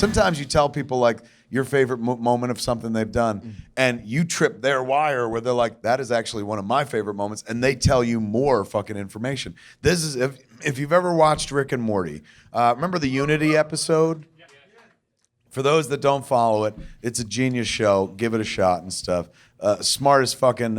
Sometimes you tell people like your favorite moment of something they've done, and you trip their wire where they're like, that is actually one of my favorite moments, and they tell you more fucking information. This is, if you've ever watched Rick and Morty, remember the Unity episode? For those that don't follow it, it's a genius show. Give it a shot and stuff. Smartest fucking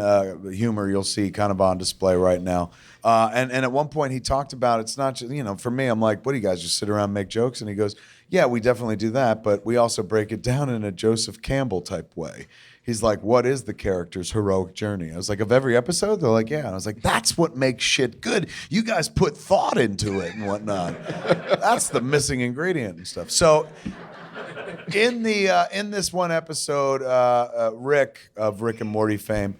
humor you'll see kind of on display right now. And at one point he talked about, it's not just, for me, I'm like, what do you guys just sit around and make jokes? And he goes, yeah, we definitely do that, but we also break it down in a Joseph Campbell type way. He's like, what is the character's heroic journey? I was like, of every episode? They're like, yeah. And I was like, that's what makes shit good. You guys put thought into it and whatnot. That's the missing ingredient and stuff. So in this one episode, Rick of Rick and Morty fame,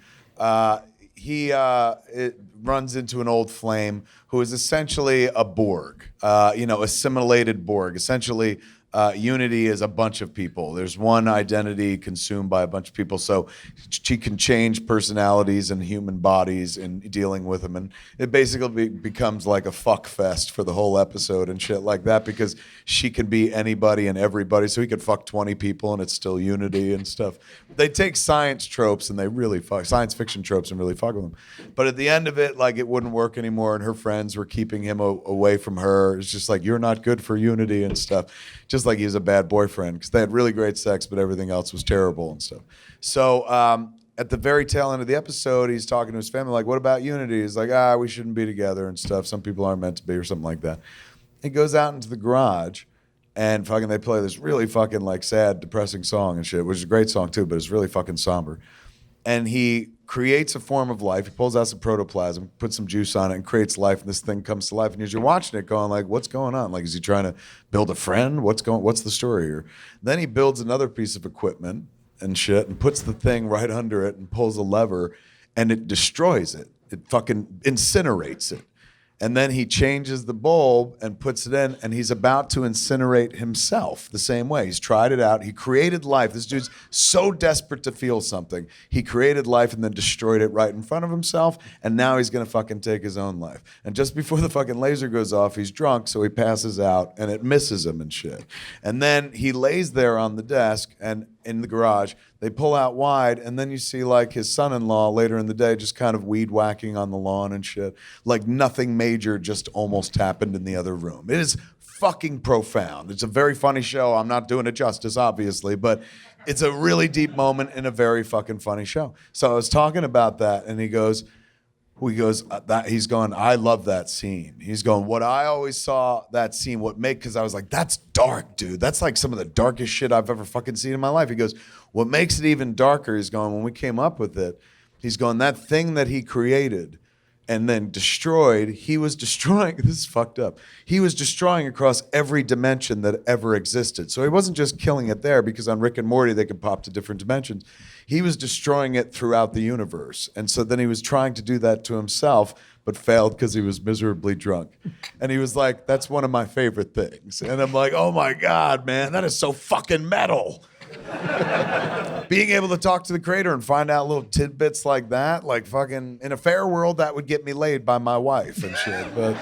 he runs into an old flame who is essentially a Borg, assimilated Borg. Essentially, Unity is a bunch of people. There's one identity consumed by a bunch of people, so she can change personalities and human bodies in dealing with them, and it basically becomes like a fuck fest for the whole episode and shit like that, because she can be anybody and everybody, so he could fuck 20 people and it's still Unity and stuff. They take science tropes and they really fuck, science fiction tropes, and really fuck with them. But at the end of it, like, it wouldn't work anymore, and her friends were keeping him away from her. It's just like, you're not good for Unity and stuff. Just like he was a bad boyfriend, because they had really great sex, but everything else was terrible and stuff. So at the very tail end of the episode, he's talking to his family, like, what about Unity? He's like, we shouldn't be together and stuff. Some people aren't meant to be, or something like that. He goes out into the garage, and fucking they play this really fucking like sad, depressing song and shit, which is a great song too, but it's really fucking somber. And he creates a form of life. He pulls out some protoplasm, puts some juice on it, and creates life. And this thing comes to life. And as you're watching it, going like, "What's going on? Like, is he trying to build a friend? What's the story here?" Then he builds another piece of equipment and shit, and puts the thing right under it, and pulls a lever, and it destroys it. It fucking incinerates it. And then he changes the bulb and puts it in, and he's about to incinerate himself the same way. He's tried it out. He created life. This dude's so desperate to feel something. He created life and then destroyed it right in front of himself, and now he's gonna fucking take his own life. And just before the fucking laser goes off, he's drunk, so he passes out, and it misses him and shit. And then he lays there on the desk and in the garage. They pull out wide, and then you see like his son-in-law later in the day just kind of weed whacking on the lawn and shit. Like nothing major just almost happened in the other room. It is fucking profound. It's a very funny show. I'm not doing it justice, obviously, but it's a really deep moment in a very fucking funny show. So I was talking about that, and he's going, I love that scene. He's going, what I always saw that scene, because I was like, that's dark, dude. That's like some of the darkest shit I've ever fucking seen in my life. He goes, what makes it even darker, he's going, when we came up with it, he's going, that thing that he created and then destroyed, he was destroying, this is fucked up. He was destroying across every dimension that ever existed. So he wasn't just killing it there, because on Rick and Morty, they could pop to different dimensions. He was destroying it throughout the universe. And so then he was trying to do that to himself, but failed because he was miserably drunk. And he was like, that's one of my favorite things. And I'm like, oh my God, man, that is so fucking metal. Being able to talk to the creator and find out little tidbits like that, like fucking, in a fair world, that would get me laid by my wife and shit. But